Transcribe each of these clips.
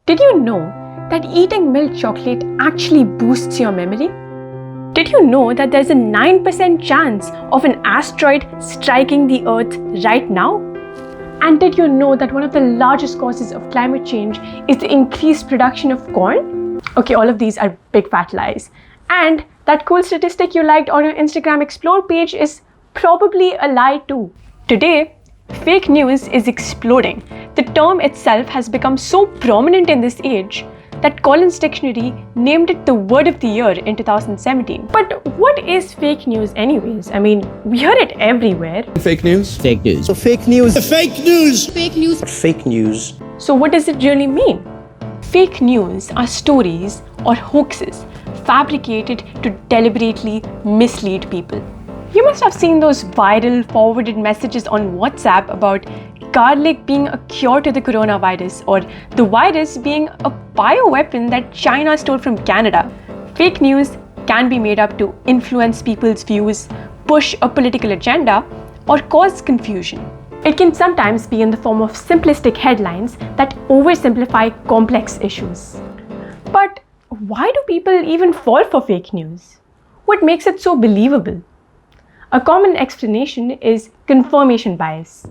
Did you know that eating milk chocolate actually boosts your memory? Did you know that there's a 9% chance of an asteroid striking the Earth right now? And did you know that one of the largest causes of climate change is the increased production of corn? Okay, all of these are big fat lies. And that cool statistic you liked on your Instagram Explore page is probably a lie too. Today, fake news is exploding. The term itself has become so prominent in this age that Collins Dictionary named it the word of the year in 2017. But what is fake news anyways? I mean, we hear it everywhere. Fake news? Fake news. So fake news. Fake news. Fake news. Fake news. So what does it really mean? Fake news are stories or hoaxes fabricated to deliberately mislead people. You must have seen those viral forwarded messages on WhatsApp about garlic being a cure to the coronavirus or the virus being a bioweapon that China stole from Canada. Fake news can be made up to influence people's views, push a political agenda, or cause confusion. It can sometimes be in the form of simplistic headlines that oversimplify complex issues. But why do people even fall for fake news? What makes it so believable? A common explanation is confirmation bias.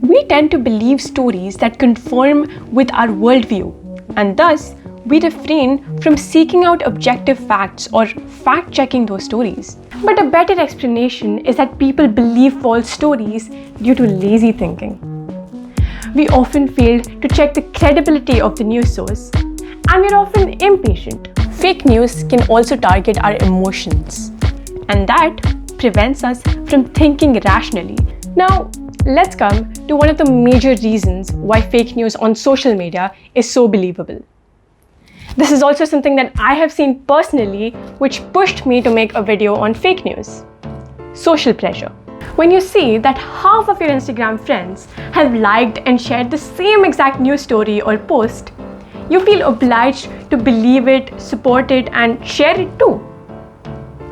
We tend to believe stories that conform with our worldview, and thus we refrain from seeking out objective facts or fact-checking those stories. But a better explanation is that people believe false stories due to lazy thinking. We often fail to check the credibility of the news source, and we're often impatient. Fake news can also target our emotions, and that prevents us from thinking rationally. Now, let's come to one of the major reasons why fake news on social media is so believable. This is also something that I have seen personally, which pushed me to make a video on fake news. Social pressure. When you see that half of your Instagram friends have liked and shared the same exact news story or post, you feel obliged to believe it, support it, and share it too.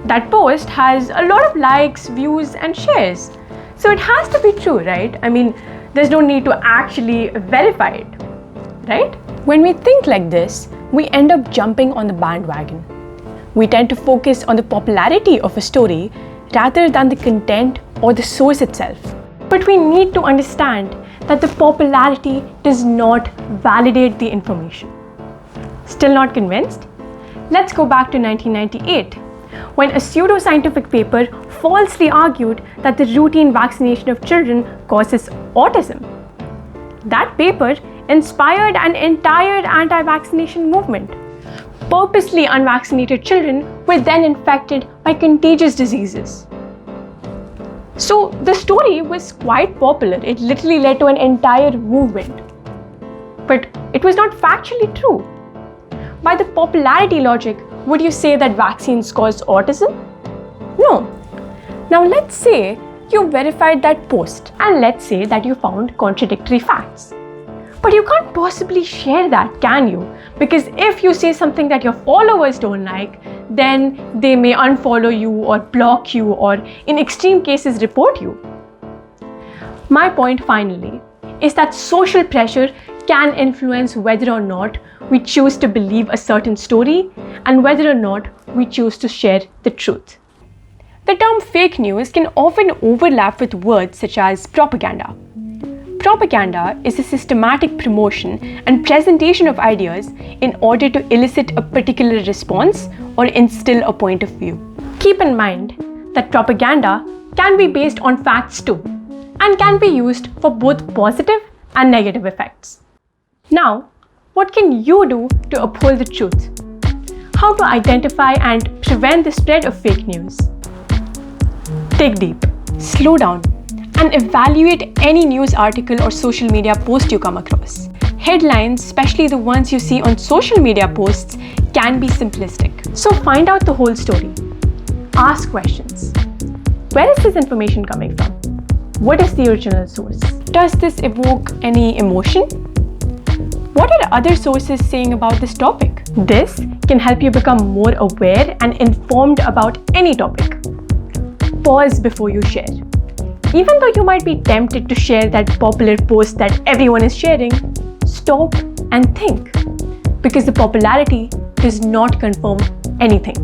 That post has a lot of likes, views, and shares. So it has to be true, right? I mean, there's no need to actually verify it, right? When we think like this, we end up jumping on the bandwagon. We tend to focus on the popularity of a story rather than the content or the source itself. But we need to understand that the popularity does not validate the information. Still not convinced? Let's go back to 1998, when a pseudoscientific paper falsely argued that the routine vaccination of children causes autism. That paper inspired an entire anti-vaccination movement. Purposely unvaccinated children were then infected by contagious diseases. So the story was quite popular. It literally led to an entire movement. But it was not factually true. By the popularity logic, would you say that vaccines cause autism? No. Now let's say you verified that post, and let's say that you found contradictory facts. But you can't possibly share that, can you? Because if you say something that your followers don't like, then they may unfollow you or block you or in extreme cases report you. My point finally is that social pressure can influence whether or not we choose to believe a certain story and whether or not we choose to share the truth. The term fake news can often overlap with words such as propaganda. Propaganda is a systematic promotion and presentation of ideas in order to elicit a particular response or instill a point of view. Keep in mind that propaganda can be based on facts too, and can be used for both positive and negative effects. Now, what can you do to uphold the truth? How to identify and prevent the spread of fake news? Dig deep, slow down, and evaluate any news article or social media post you come across. Headlines, especially the ones you see on social media posts, can be simplistic. So find out the whole story. Ask questions. Where is this information coming from? What is the original source? Does this evoke any emotion? What are other sources saying about this topic? This can help you become more aware and informed about any topic. Pause before you share. Even though you might be tempted to share that popular post that everyone is sharing, stop and think. because the popularity does not confirm anything.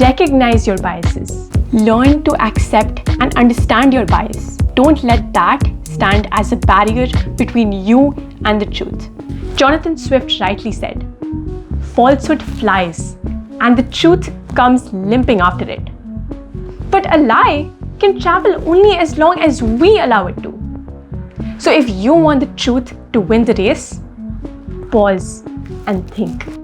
Recognize your biases. Learn to accept and understand your bias. Don't let that stand as a barrier between you and the truth. Jonathan Swift rightly said, "Falsehood flies, and the truth comes limping after it." But a lie can travel only as long as we allow it to. So if you want the truth to win the race, pause and think.